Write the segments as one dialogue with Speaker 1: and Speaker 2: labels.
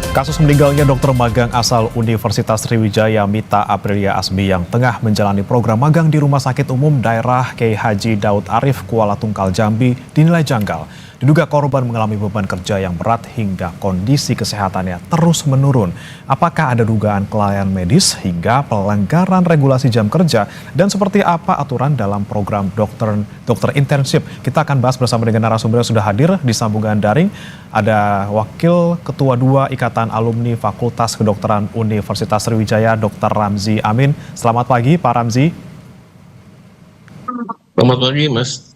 Speaker 1: Kasus meninggalnya dokter magang asal Universitas Sriwijaya Mita Aprilia Asmi yang tengah menjalani program magang di Rumah Sakit Umum Daerah Kiai Haji Daud Arif Kuala Tungkal Jambi dinilai janggal. Diduga korban mengalami beban kerja yang berat hingga kondisi kesehatannya terus menurun. Apakah ada dugaan kelalaian medis hingga pelanggaran regulasi jam kerja? Dan seperti apa aturan dalam program dokter internship? Kita akan bahas bersama dengan narasumber yang sudah hadir di sambungan daring. Ada Wakil Ketua 2 Ikatan Alumni Fakultas Kedokteran Universitas Sriwijaya, Dr. Ramzi Amin. Selamat pagi, Pak Ramzi.
Speaker 2: Selamat pagi, Mas.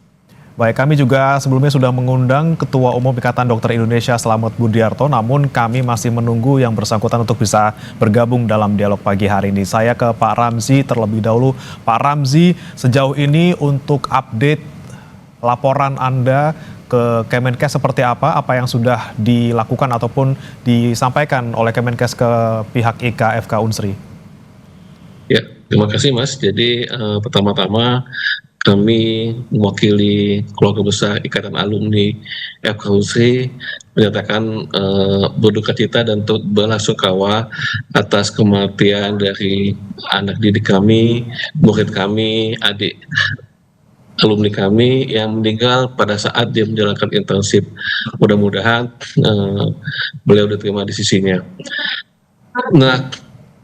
Speaker 1: Baik, kami juga sebelumnya sudah mengundang Ketua Umum Ikatan Dokter Indonesia Slamet Budiarto, namun kami masih menunggu yang bersangkutan untuk bisa bergabung dalam dialog pagi hari ini. Saya ke Pak Ramzi terlebih dahulu. Pak Ramzi, sejauh ini untuk update laporan Anda ke Kemenkes seperti apa yang sudah dilakukan ataupun disampaikan oleh Kemenkes ke pihak IKFK Unsri?
Speaker 2: Ya, terima kasih, Mas. Jadi pertama-tama kami mewakili keluarga besar Ikatan Alumni FK Unsri menyatakan berduka cita dan belasungkawa atas kematian dari anak didik kami, murid kami, adik alumni kami yang meninggal pada saat dia menjalankan internship. Mudah-mudahan beliau diterima di sisinya. Nah,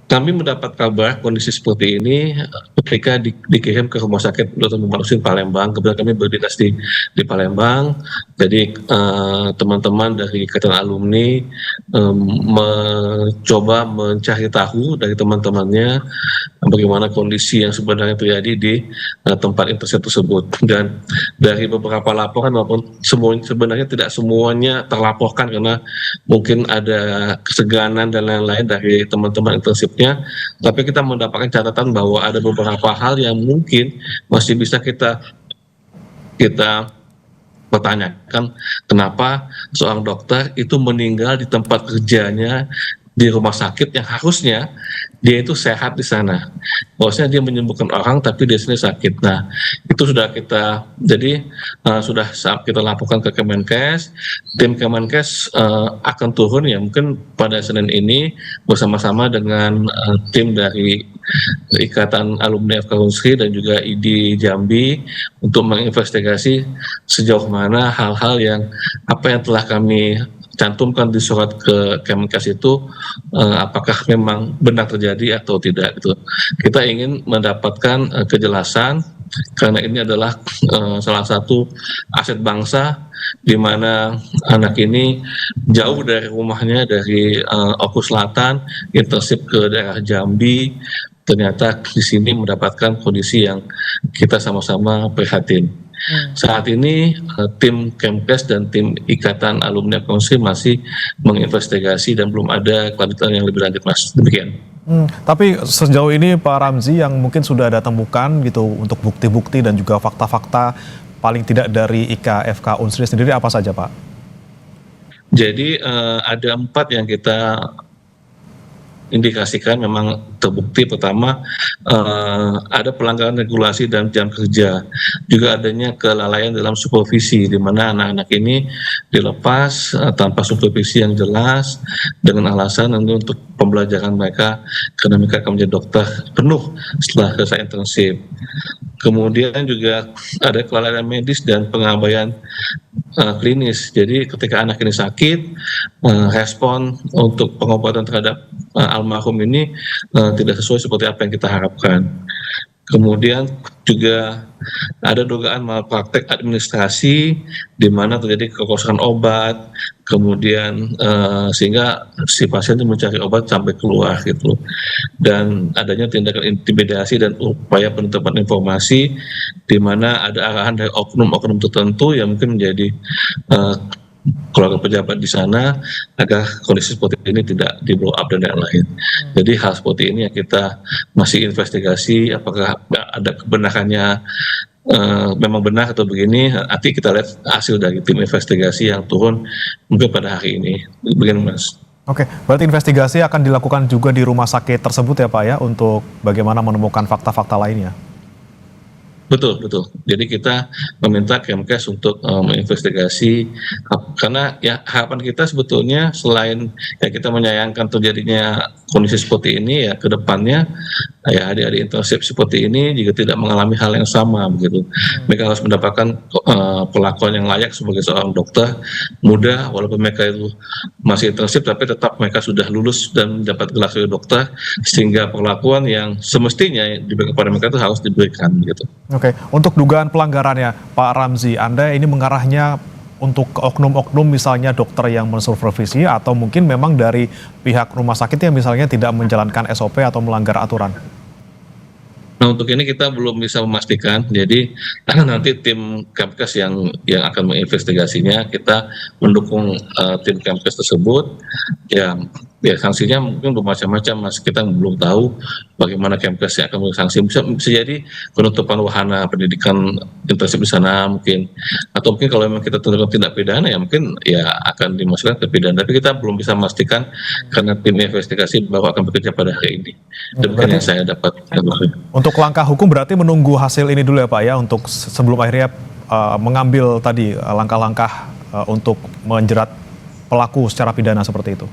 Speaker 2: kami mendapat kabar kondisi seperti ini ketika dikirim ke Rumah Sakit Dr. Muhammad Husin Palembang. Kebetulan kami berdinas di Palembang. Jadi teman-teman dari Ikatan Alumni mencoba mencari tahu dari teman-temannya bagaimana kondisi yang sebenarnya terjadi di tempat internship tersebut. Dan dari beberapa laporan maupun sebenarnya tidak semuanya terlaporkan karena mungkin ada keseganan dan lain-lain dari teman-teman internship. Tapi kita mendapatkan catatan bahwa ada beberapa hal yang mungkin masih bisa kita pertanyakan, kenapa seorang dokter itu meninggal di tempat kerjanya di rumah sakit yang harusnya dia itu sehat di sana. Bahwasanya dia menyembuhkan orang tapi dia sendiri sakit. Nah, itu sudah sudah kita laporkan ke Kemenkes. Tim Kemenkes akan turun ya mungkin pada Senin ini bersama-sama dengan tim dari Ikatan Alumni FK Unsri dan juga ID Jambi untuk menginvestigasi sejauh mana hal-hal yang telah kami cantumkan di surat ke Kemenkes itu apakah memang benar terjadi atau tidak gitu. Kita ingin mendapatkan kejelasan karena ini adalah salah satu aset bangsa di mana anak ini jauh dari rumahnya dari Oku Selatan, internship ke daerah Jambi, ternyata di sini mendapatkan kondisi yang kita sama-sama prihatin. Saat ini tim Kemenkes dan tim Ikatan Alumni Unsri masih menginvestigasi dan belum ada kelanjutan yang lebih lanjut, Mas. Demikian.
Speaker 1: Tapi sejauh ini Pak Ramzi yang mungkin sudah ada temukan gitu untuk bukti-bukti dan juga fakta-fakta paling tidak dari IKFK Unsri sendiri apa saja, Pak?
Speaker 2: Jadi ada 4 yang kita indikasikan memang terbukti. Pertama, ada pelanggaran regulasi dan jam kerja, juga adanya kelalaian dalam supervisi di mana anak-anak ini dilepas tanpa supervisi yang jelas dengan alasan untuk pembelajaran mereka karena mereka akan menjadi dokter penuh setelah selesai internship. Kemudian juga ada kelalaian medis dan pengabaian klinis. Jadi ketika anak ini sakit, respon untuk pengobatan terhadap almarhum ini tidak sesuai seperti apa yang kita harapkan. Kemudian juga ada dugaan malpraktek administrasi di mana terjadi kekosongan obat, kemudian sehingga si pasien itu mencari obat sampai keluar gitu. Dan adanya tindakan intimidasi dan upaya penutupan informasi di mana ada arahan dari oknum-oknum tertentu yang mungkin menjadi keluarga pejabat di sana agar kondisi seperti ini tidak di blow up dan lain-lain. Jadi hal seperti ini yang kita masih investigasi apakah ada kebenarannya memang benar atau begini. Nanti kita lihat hasil dari tim investigasi yang turun mungkin pada hari ini. Begini, Mas.
Speaker 1: Oke, berarti investigasi akan dilakukan juga di rumah sakit tersebut ya Pak ya untuk bagaimana menemukan fakta-fakta lainnya?
Speaker 2: Betul betul. Jadi kita meminta Kemkes untuk, menginvestigasi karena ya harapan kita sebetulnya selain ya kita menyayangkan terjadinya kondisi seperti ini ya ke depannya, ya adik-adik internship seperti ini juga tidak mengalami hal yang sama begitu. Mereka harus mendapatkan, perlakuan yang layak sebagai seorang dokter muda walaupun mereka itu masih internship tapi tetap mereka sudah lulus dan mendapat gelar sebagai dokter, sehingga perlakuan yang semestinya diberikan kepada mereka itu harus diberikan gitu.
Speaker 1: Oke, untuk dugaan pelanggarannya, Pak Ramzi, Anda ini mengarahnya untuk oknum-oknum misalnya dokter yang mensupervisi atau mungkin memang dari pihak rumah sakit yang misalnya tidak menjalankan SOP atau melanggar aturan?
Speaker 2: Nah, untuk ini kita belum bisa memastikan. Jadi nanti tim Kemkes yang akan menginvestigasinya, kita mendukung tim Kemkes tersebut. Ya sanksinya mungkin bermacam-macam, Mas. Kita belum tahu bagaimana Kemkes yang akan bersanksi. Bisa jadi penutupan wahana pendidikan intensif di sana mungkin, atau mungkin kalau memang kita tentukan tindak pidana ya mungkin ya akan dimasukkan ke pidana. Tapi kita belum bisa memastikan karena tim investigasi baru akan bekerja pada hari ini. Demikian yang saya dapat.
Speaker 1: Untuk langkah hukum berarti menunggu hasil ini dulu ya Pak ya, untuk sebelum akhirnya mengambil tadi langkah-langkah untuk menjerat pelaku secara pidana seperti itu.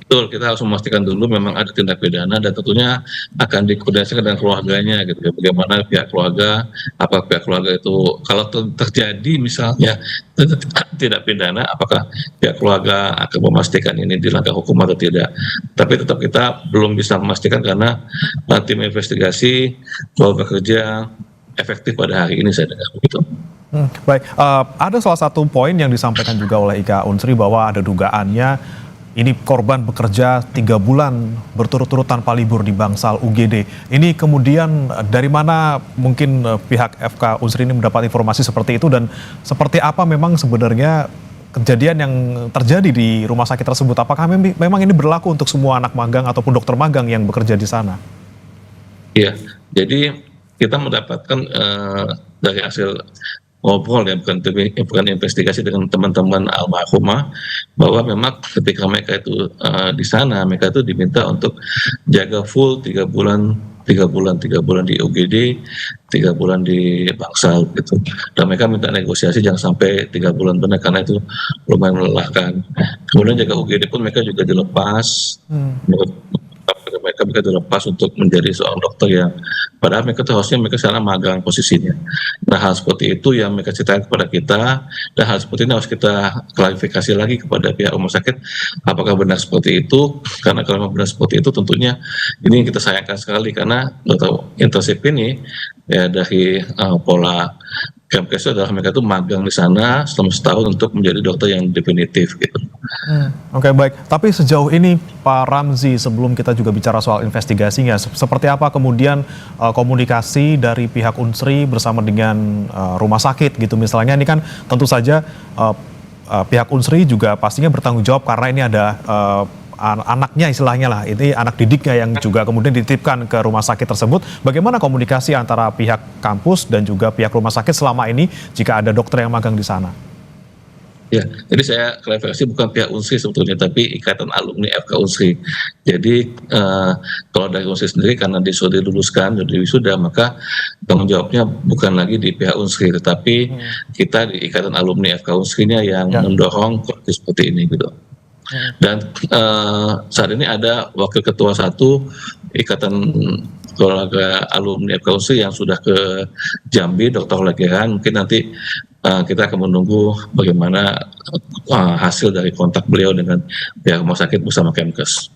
Speaker 2: Betul, kita harus memastikan dulu memang ada tindak pidana dan tentunya akan dikoordinasikan dengan keluarganya gitu ya. Bagaimana pihak keluarga, apa pihak keluarga itu kalau terjadi misalnya tidak pidana, apakah pihak keluarga akan memastikan ini di langkah hukum atau tidak. Tapi tetap kita belum bisa memastikan karena tim investigasi baru bekerja efektif pada hari ini saya dengar begitu.
Speaker 1: Baik, ada salah satu poin yang disampaikan juga oleh Ika Unsri bahwa ada dugaannya ini korban bekerja 3 bulan berturut-turut tanpa libur di bangsal UGD. Ini kemudian dari mana mungkin pihak FK Unsri ini mendapat informasi seperti itu, dan seperti apa memang sebenarnya kejadian yang terjadi di rumah sakit tersebut? Apakah memang ini berlaku untuk semua anak magang ataupun dokter magang yang bekerja di sana?
Speaker 2: Iya, jadi kita mendapatkan dari hasil ngobrol ya, bukan investigasi dengan teman-teman almarhumah, bahwa memang ketika mereka itu di sana, mereka itu diminta untuk jaga full 3 bulan di UGD, 3 bulan di Bangsal gitu. Dan mereka minta negosiasi jangan sampai 3 bulan benar karena itu lumayan melelahkan. Kemudian jaga UGD pun mereka juga dilepas. Mereka dilepas untuk menjadi seorang dokter yang padahal mereka itu harusnya mereka sana magang posisinya. Nah, hal seperti itu yang mereka ceritakan kepada kita, dan hal seperti ini harus kita klarifikasi lagi kepada pihak rumah sakit apakah benar seperti itu, karena kalau memang benar seperti itu tentunya ini yang kita sayangkan sekali karena dokter internship ini ya dari pola Kemkes adalah mereka itu magang di sana selama setahun untuk menjadi dokter yang definitif gitu.
Speaker 1: Oke, baik. Tapi sejauh ini Pak Ramzi, sebelum kita juga bicara soal investigasinya, seperti apa kemudian komunikasi dari pihak Unsri bersama dengan rumah sakit gitu misalnya? Ini kan tentu saja pihak Unsri juga pastinya bertanggung jawab karena ini ada anaknya istilahnya lah, ini anak didiknya yang juga kemudian dititipkan ke rumah sakit tersebut. Bagaimana komunikasi antara pihak kampus dan juga pihak rumah sakit selama ini jika ada dokter yang magang di sana?
Speaker 2: Ya, jadi saya klarifikasi bukan pihak Unsri sebetulnya, tapi Ikatan Alumni FK Unsri. Jadi kalau dari Unsri sendiri karena dia sudah diluluskan, sudah wisuda, maka tanggung jawabnya bukan lagi di pihak Unsri, tetapi kita di Ikatan Alumni FK Unsri-nya yang mendorong kondisi seperti ini gitu. Dan saat ini ada Wakil Ketua 1 Ikatan Keluarga Alumni FK Unsri yang sudah ke Jambi, Dr. Legehan. Mungkin nanti kita akan menunggu bagaimana hasil dari kontak beliau dengan pihak rumah sakit bersama Kemkes.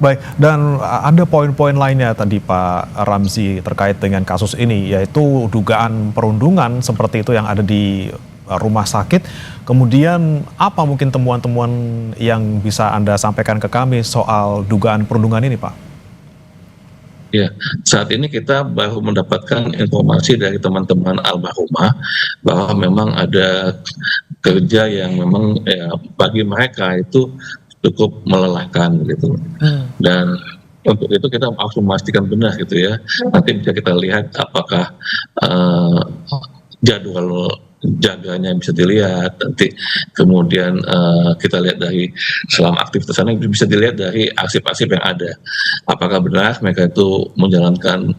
Speaker 1: Baik, dan ada poin-poin lainnya tadi Pak Ramzi terkait dengan kasus ini, yaitu dugaan perundungan seperti itu yang ada di rumah sakit. Kemudian apa mungkin temuan-temuan yang bisa Anda sampaikan ke kami soal dugaan perundungan ini, Pak?
Speaker 2: Ya, saat ini kita baru mendapatkan informasi dari teman-teman almarhumah bahwa memang ada kerja yang memang bagi mereka itu cukup melelahkan gitu. Dan untuk itu kita harus memastikan benar gitu ya. Nanti bisa kita lihat apakah jadwal jaganya bisa dilihat, nanti kemudian kita lihat dari selama aktivitas sana bisa dilihat dari arsip-arsip yang ada. Apakah benar mereka itu menjalankan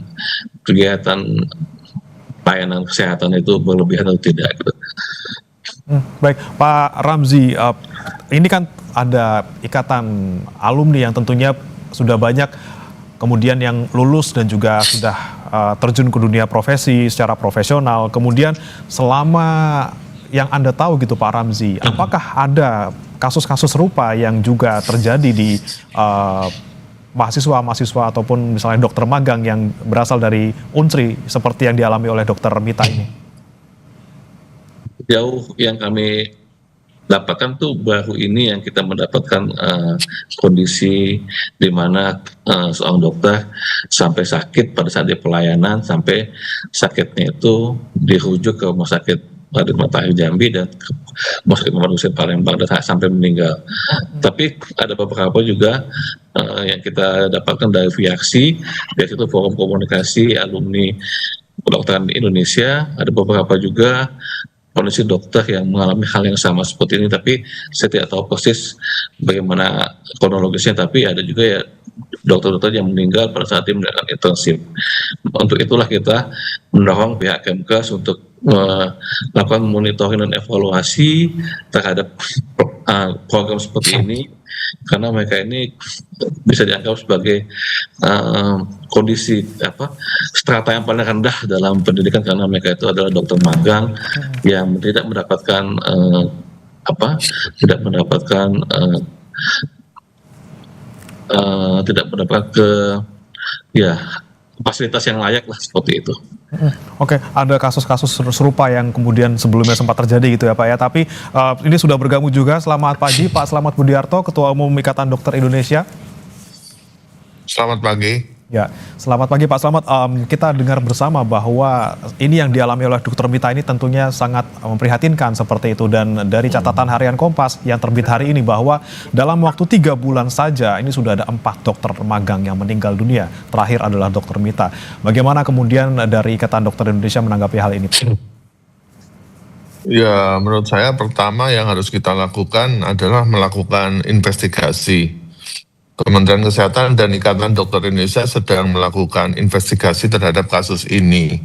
Speaker 2: kegiatan layanan kesehatan itu berlebihan atau tidak gitu.
Speaker 1: Baik, Pak Ramzi, ini kan ada ikatan alumni yang tentunya sudah banyak kemudian yang lulus dan juga sudah terjun ke dunia profesi secara profesional. Kemudian selama yang Anda tahu gitu Pak Ramzi, apakah ada kasus-kasus serupa yang juga terjadi di mahasiswa ataupun misalnya dokter magang yang berasal dari Unsri seperti yang dialami oleh Dokter Mita ini?
Speaker 2: Jauh yang kami dapatkan tuh baru ini yang kita mendapatkan kondisi di mana seorang dokter sampai sakit pada saat di pelayanan, sampai sakitnya itu dirujuk ke rumah sakit Raden Matahari Jambi dan ke rumah sakit Muhammad Hussein Palembang dan sampai meninggal. Tapi ada beberapa juga yang kita dapatkan dari VIAKSI, yaitu Forum Komunikasi Alumni Kedokteran Indonesia. Ada beberapa juga kondisi dokter yang mengalami hal yang sama seperti ini, tapi saya tidak tahu persis bagaimana kronologisnya, tapi ada juga ya dokter-dokter yang meninggal pada saat menjalankan internship. Untuk itulah kita mendorong pihak Kemkes untuk melakukan monitoring dan evaluasi terhadap program seperti ini, karena mereka ini bisa dianggap sebagai kondisi strata yang paling rendah dalam pendidikan, karena mereka itu adalah dokter magang yang tidak mendapatkan fasilitas yang layak lah seperti itu.
Speaker 1: Oke, ada kasus-kasus serupa yang kemudian sebelumnya sempat terjadi gitu ya Pak ya, tapi ini sudah bergabung juga. Selamat pagi Pak Slamet Budiarto, Ketua Umum Ikatan Dokter Indonesia.
Speaker 3: Selamat pagi.
Speaker 1: Ya, selamat pagi Pak Slamet. Kita dengar bersama bahwa ini yang dialami oleh Dokter Mita ini tentunya sangat memprihatinkan seperti itu, dan dari catatan harian Kompas yang terbit hari ini bahwa dalam waktu 3 bulan saja ini sudah ada 4 dokter magang yang meninggal dunia. Terakhir adalah Dokter Mita. Bagaimana kemudian dari Ikatan Dokter Indonesia menanggapi hal ini?
Speaker 3: Ya, menurut saya pertama yang harus kita lakukan adalah melakukan investigasi. Kementerian Kesehatan dan Ikatan Dokter Indonesia sedang melakukan investigasi terhadap kasus ini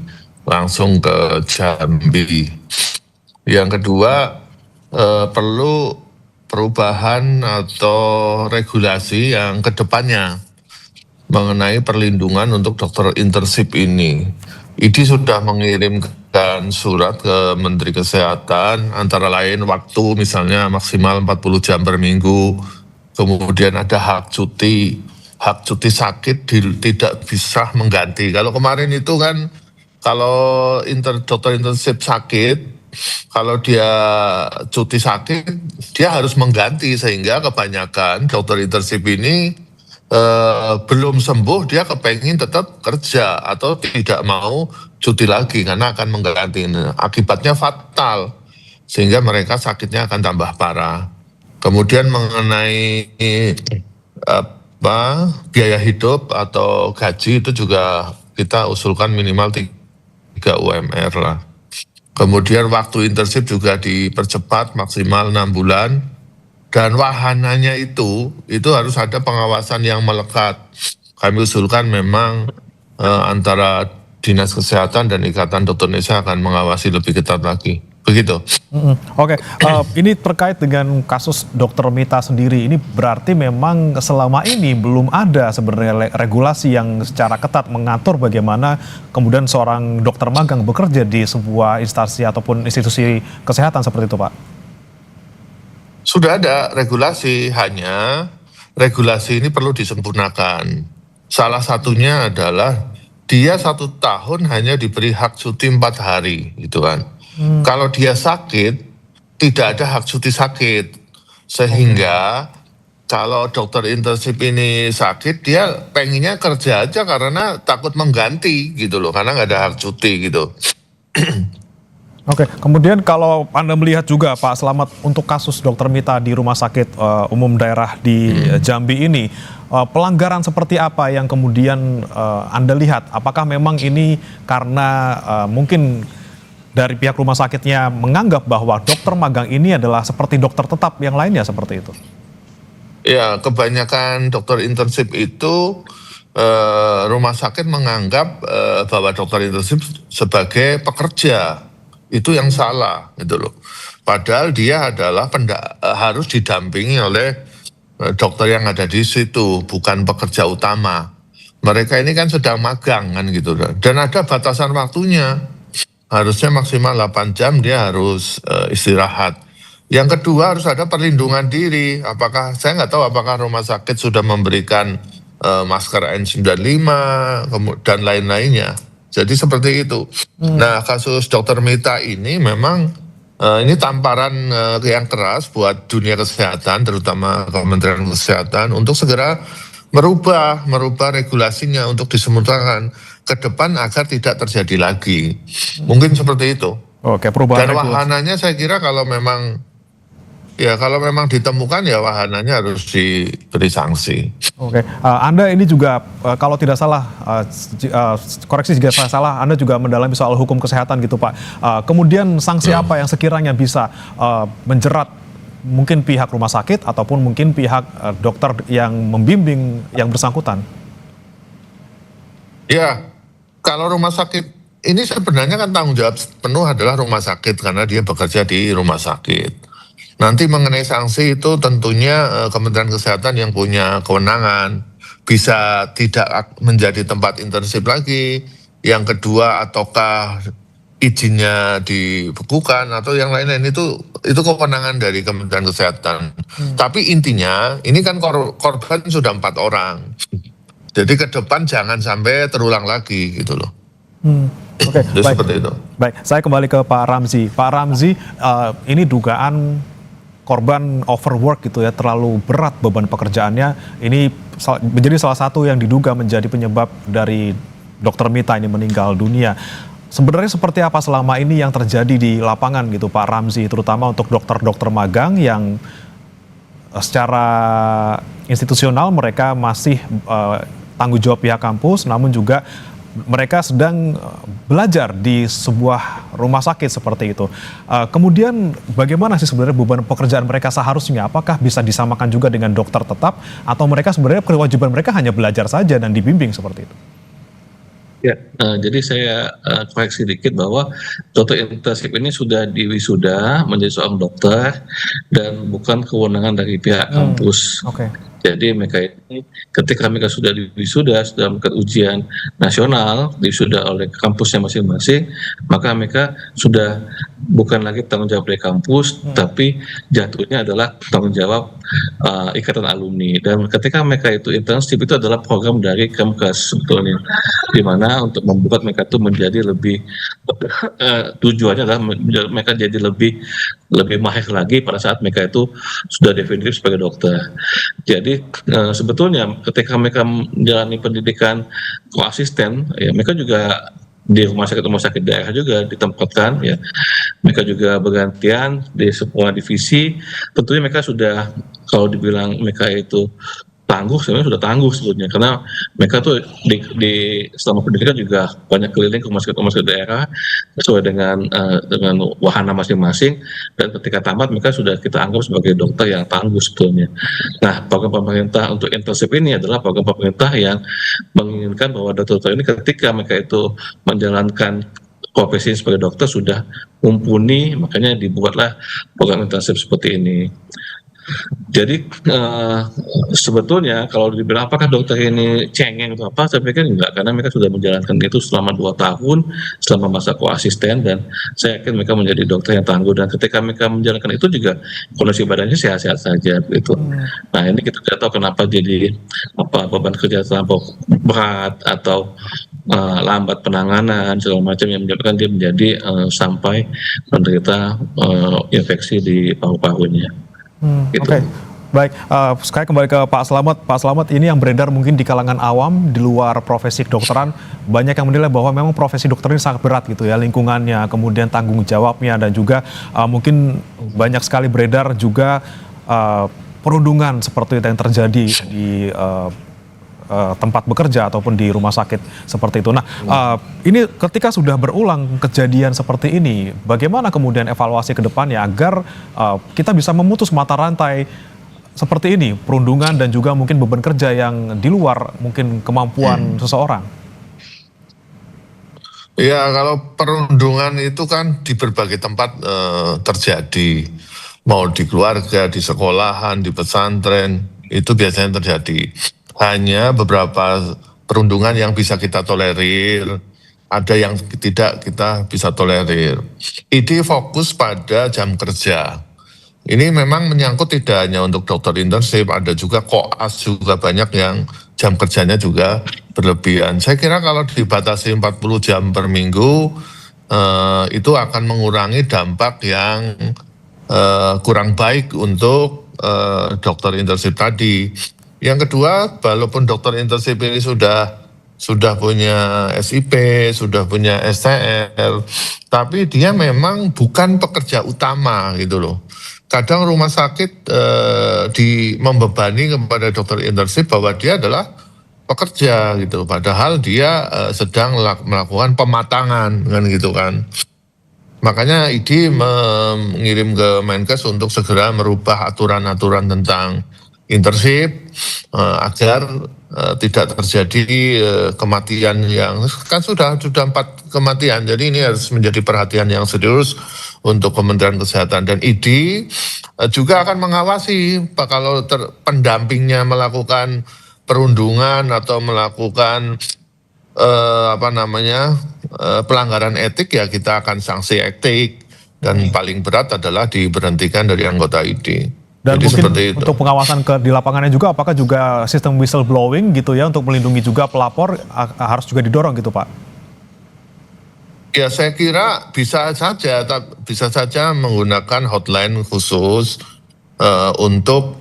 Speaker 3: langsung ke Jambi. Yang kedua, perlu perubahan atau regulasi yang kedepannya mengenai perlindungan untuk dokter internship ini. IDI sudah mengirimkan surat ke Menteri Kesehatan, antara lain waktu misalnya maksimal 40 jam per minggu, kemudian ada hak cuti sakit tidak bisa mengganti. Kalau kemarin itu kan, kalau dokter internship sakit, kalau dia cuti sakit, dia harus mengganti, sehingga kebanyakan dokter internship ini belum sembuh, dia kepengen tetap kerja atau tidak mau cuti lagi karena akan mengganti. Akibatnya fatal, sehingga mereka sakitnya akan tambah parah. Kemudian mengenai biaya hidup atau gaji itu juga kita usulkan minimal 3 UMR lah. Kemudian waktu internship juga dipercepat maksimal 6 bulan. Dan wahananya itu harus ada pengawasan yang melekat. Kami usulkan memang antara Dinas Kesehatan dan Ikatan Dokter Indonesia akan mengawasi lebih ketat lagi. Begitu.
Speaker 1: Oke, ini terkait dengan kasus Dokter Mita sendiri, ini berarti memang selama ini belum ada sebenarnya regulasi yang secara ketat mengatur bagaimana kemudian seorang dokter magang bekerja di sebuah instansi ataupun institusi kesehatan seperti itu Pak?
Speaker 3: Sudah ada regulasi, hanya regulasi ini perlu disempurnakan. Salah satunya adalah dia 1 tahun hanya diberi hak cuti 4 hari, gitu kan. Kalau dia sakit, tidak ada hak cuti sakit. Sehingga kalau dokter internship ini sakit, dia pengennya kerja aja karena takut mengganti gitu loh, karena nggak ada hak cuti gitu.
Speaker 1: Oke, kemudian kalau Anda melihat juga Pak Slamet untuk kasus Dokter Mita di Rumah Sakit Umum Daerah di Jambi ini, pelanggaran seperti apa yang kemudian Anda lihat? Apakah memang ini karena mungkin dari pihak rumah sakitnya menganggap bahwa dokter magang ini adalah seperti dokter tetap yang lainnya seperti itu?
Speaker 3: Ya, kebanyakan dokter internship itu rumah sakit menganggap bahwa dokter intensif sebagai pekerja. Itu yang salah gitu loh. Padahal dia adalah harus didampingi oleh dokter yang ada di situ, bukan pekerja utama. Mereka ini kan sedang magang kan gitu. Dan ada batasan waktunya. Harusnya maksimal 8 jam dia harus istirahat. Yang kedua harus ada perlindungan diri. Saya nggak tahu apakah rumah sakit sudah memberikan masker N95 dan lain-lainnya. Jadi seperti itu. Nah, kasus Dr. Mita ini memang ini tamparan yang keras buat dunia kesehatan, terutama Kementerian Kesehatan untuk segera merubah regulasinya untuk disemutkan ke depan agar tidak terjadi lagi. Mungkin seperti itu.
Speaker 1: Oke, perubahan
Speaker 3: Dan
Speaker 1: regulasi.
Speaker 3: wahananya saya kira kalau memang ditemukan ya wahananya harus diberi sanksi.
Speaker 1: Oke, Anda ini juga kalau tidak salah, koreksi jika saya salah, Anda juga mendalami soal hukum kesehatan gitu Pak. Kemudian sanksi apa yang sekiranya bisa menjerat mungkin pihak rumah sakit ataupun mungkin pihak dokter yang membimbing yang bersangkutan?
Speaker 3: Ya, kalau rumah sakit ini sebenarnya kan tanggung jawab penuh adalah rumah sakit karena dia bekerja di rumah sakit. Nanti mengenai sanksi itu tentunya Kementerian Kesehatan yang punya kewenangan, bisa tidak menjadi tempat intensif lagi. Yang kedua, ataukah izinnya dibekukan atau yang lain-lain itu kewenangan dari Kementerian Kesehatan. Tapi intinya ini kan korban sudah 4 orang. Jadi ke depan jangan sampai terulang lagi gitu loh.
Speaker 1: Oke, baik.
Speaker 3: Seperti itu.
Speaker 1: Baik, saya kembali ke Pak Ramzi. Pak Ramzi, ini dugaan korban overwork gitu ya, terlalu berat beban pekerjaannya. Ini menjadi salah satu yang diduga menjadi penyebab dari Dr. Mita ini meninggal dunia. Sebenarnya seperti apa selama ini yang terjadi di lapangan gitu Pak Ramzi, terutama untuk dokter-dokter magang yang secara institusional mereka masih tanggung jawab pihak kampus, namun juga mereka sedang belajar di sebuah rumah sakit seperti itu. Kemudian bagaimana sih sebenarnya beban pekerjaan mereka seharusnya? Apakah bisa disamakan juga dengan dokter tetap? Atau mereka sebenarnya kewajiban mereka hanya belajar saja dan dibimbing seperti itu?
Speaker 2: Ya, jadi saya koreksi dikit bahwa dokter intensif ini sudah diwisuda menjadi seorang dokter dan bukan kewenangan dari pihak kampus.
Speaker 1: Oke.
Speaker 2: Jadi mereka ini ketika mereka sudah diwisuda, sudah melakukan ujian nasional, diwisuda oleh kampusnya masing-masing, maka mereka sudah bukan lagi tanggung jawab dari kampus, tapi jatuhnya adalah tanggung jawab ikatan alumni. Dan ketika mereka itu intensif itu adalah program dari Kemkes sebetulnya, di mana untuk membuat mereka itu menjadi lebih tujuannya adalah mereka jadi lebih mahir lagi pada saat mereka itu sudah definitif sebagai dokter. Jadi sebetulnya ketika mereka menjalani pendidikan koasisten, ya mereka juga di rumah sakit daerah juga ditempatkan, ya mereka juga bergantian di sebuah divisi. Tentunya mereka sudah, kalau dibilang mereka itu tangguh, sebenarnya sudah tangguh sebetulnya, karena mereka tuh di selama pendidikan juga banyak keliling ke rumah sakit daerah sesuai dengan wahana masing-masing, dan ketika tamat mereka sudah kita anggap sebagai dokter yang tangguh sebetulnya. Nah, program pemerintah untuk intensif ini adalah program pemerintah yang menginginkan bahwa dokter ini ketika mereka itu menjalankan profesi sebagai dokter sudah mumpuni, makanya dibuatlah program intensif seperti ini. Jadi sebetulnya kalau dibilang apakah dokter ini cengeng atau apa, saya pikir enggak, karena mereka sudah menjalankan itu selama 2 tahun selama masa koasisten, dan saya yakin mereka menjadi dokter yang tangguh, dan ketika mereka menjalankan itu juga kondisi badannya sehat-sehat saja gitu. Nah, ini kita tidak tahu kenapa jadi beban kerja terlampau berat atau lambat penanganan segala macam yang menyebabkan dia menjadi sampai menderita infeksi di paru-parunya. Gitu.
Speaker 1: Oke. Baik, saya kembali ke Pak Slamet. Pak Slamet, ini yang beredar mungkin di kalangan awam di luar profesi kedokteran, banyak yang menilai bahwa memang profesi dokter ini sangat berat gitu ya, lingkungannya, kemudian tanggung jawabnya, dan juga mungkin banyak sekali beredar juga perundungan seperti itu yang terjadi di tempat bekerja ataupun di rumah sakit seperti itu. Nah, ini ketika sudah berulang kejadian seperti ini, bagaimana kemudian evaluasi ke depannya agar kita bisa memutus mata rantai seperti ini, perundungan dan juga mungkin beban kerja yang di luar mungkin kemampuan seseorang?
Speaker 3: Ya, kalau perundungan itu kan di berbagai tempat terjadi, mau di keluarga, di sekolahan, di pesantren, itu biasanya terjadi. Hanya beberapa perundungan yang bisa kita tolerir, ada yang tidak kita bisa tolerir. Ini fokus pada jam kerja. Ini memang menyangkut tidak hanya untuk dokter internship, ada juga koas juga banyak yang jam kerjanya juga berlebihan. Saya kira kalau dibatasi 40 jam per minggu, itu akan mengurangi dampak yang kurang baik untuk dokter internship tadi. Yang kedua, walaupun dokter internship ini sudah punya SIP, sudah punya STL, tapi dia memang bukan pekerja utama gitu loh. Kadang rumah sakit membebani kepada dokter internship bahwa dia adalah pekerja gitu, padahal dia sedang melakukan pematangan kan gitu kan. Makanya ID mengirim ke Menkes untuk segera merubah aturan-aturan tentang internship agar tidak terjadi kematian yang kan sudah 4 kematian. Jadi ini harus menjadi perhatian yang serius untuk Kementerian Kesehatan, dan ID juga akan mengawasi kalau pendampingnya melakukan perundungan atau melakukan pelanggaran etik, ya kita akan sanksi etik, dan paling berat adalah diberhentikan dari anggota ID.
Speaker 1: Dan
Speaker 3: Jadi
Speaker 1: mungkin
Speaker 3: seperti itu.
Speaker 1: untuk pengawasan di lapangannya juga, apakah juga sistem whistleblowing gitu ya untuk melindungi juga pelapor harus juga didorong gitu Pak?
Speaker 3: Ya, saya kira bisa saja menggunakan hotline khusus untuk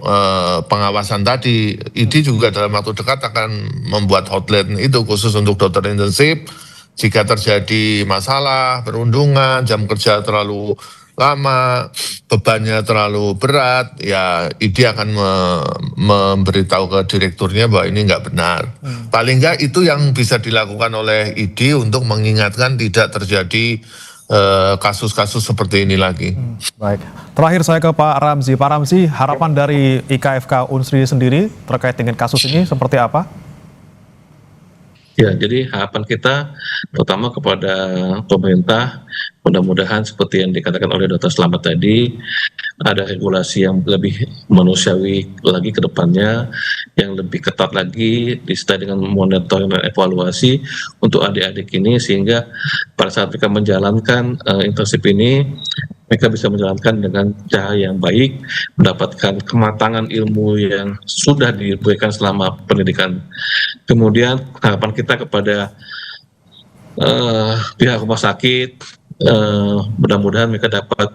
Speaker 3: pengawasan tadi. ID juga dalam waktu dekat akan membuat hotline itu khusus untuk dokter internship. Jika terjadi masalah perundungan, jam kerja terlalu lama, bebannya terlalu berat, ya ID akan memberitahu ke direkturnya bahwa ini nggak benar. Paling nggak itu yang bisa dilakukan oleh ID untuk mengingatkan tidak terjadi kasus-kasus seperti ini lagi.
Speaker 1: Baik, terakhir saya ke Pak Ramzi. Pak Ramzi, harapan dari IKFK Unsri sendiri terkait dengan kasus ini seperti apa?
Speaker 2: Ya, jadi harapan kita pertama kepada pemerintah, mudah-mudahan seperti yang dikatakan oleh Dr. Slamet tadi, ada regulasi yang lebih manusiawi lagi ke depannya, yang lebih ketat lagi, disertai dengan monitoring dan evaluasi untuk adik-adik ini, sehingga pada saat mereka menjalankan internship ini, mereka bisa menjalankan dengan cara yang baik, mendapatkan kematangan ilmu yang sudah diberikan selama pendidikan. Kemudian harapan kita kepada pihak rumah sakit, mudah-mudahan mereka dapat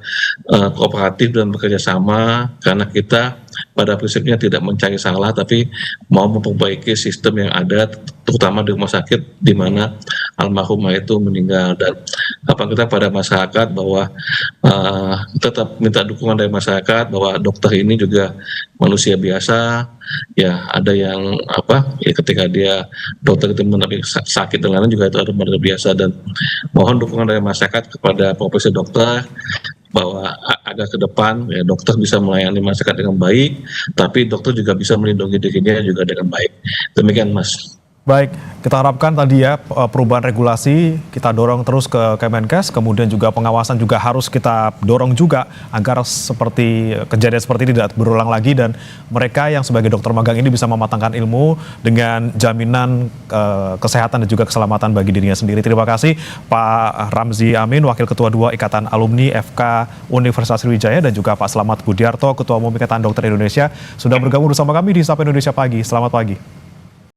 Speaker 2: kooperatif dan bekerja sama, karena kita pada prinsipnya tidak mencari salah, tapi mau memperbaiki sistem yang ada, terutama di rumah sakit di mana almarhumah itu meninggal. Dan harapan kita pada masyarakat bahwa tetap minta dukungan dari masyarakat bahwa dokter ini juga manusia biasa, ya ada yang ya ketika dia dokter itu mengalami sakit dan lain-lain juga itu ada manusia biasa, dan mohon dukungan dari masyarakat kepada profesi dokter bahwa agar ke depan ya, dokter bisa melayani masyarakat dengan baik, tapi dokter juga bisa melindungi dirinya juga dengan baik. Demikian Mas.
Speaker 1: Baik, kita harapkan tadi ya perubahan regulasi kita dorong terus ke Kemenkes, kemudian juga pengawasan juga harus kita dorong juga agar seperti kejadian seperti ini tidak berulang lagi, dan mereka yang sebagai dokter magang ini bisa mematangkan ilmu dengan jaminan kesehatan dan juga keselamatan bagi dirinya sendiri. Terima kasih Pak Ramzi Amin, Wakil Ketua 2 Ikatan Alumni FK Universitas Sriwijaya, dan juga Pak Slamet Budiarto, Ketua Umum Ikatan Dokter Indonesia, sudah bergabung bersama kami di Sapa Indonesia Pagi. Selamat pagi.